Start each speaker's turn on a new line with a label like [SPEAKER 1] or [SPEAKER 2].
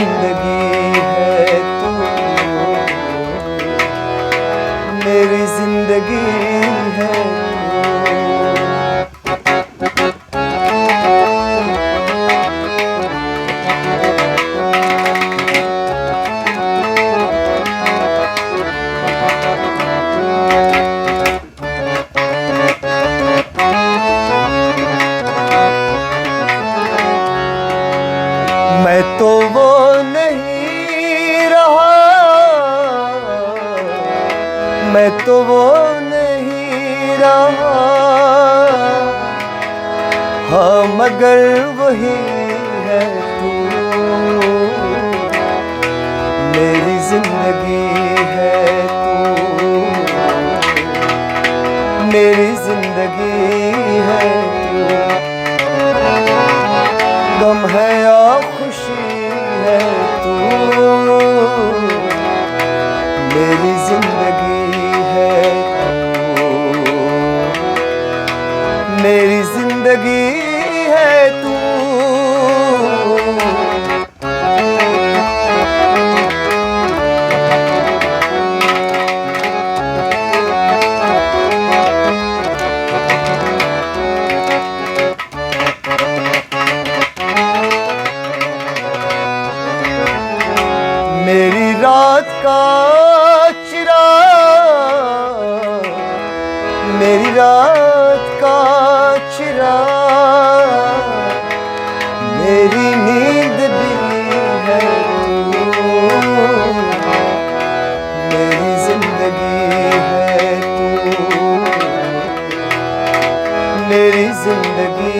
[SPEAKER 1] जिंदगी है तू, मेरी जिंदगी है मैं तो वो नहीं रहा, मैं तो वो नहीं रहा, हाँ मगर वही है तू, मेरी जिंदगी है तू, मेरी जिंदगी है तू। गम है या खुशी है तू, मेरी जिंदगी है तू, मेरी जिंदगी है तू। मेरी रात का चिराग, मेरी रात का चिराग, मेरी नींद भी है तू, मेरी जिंदगी है तू, मेरी जिंदगी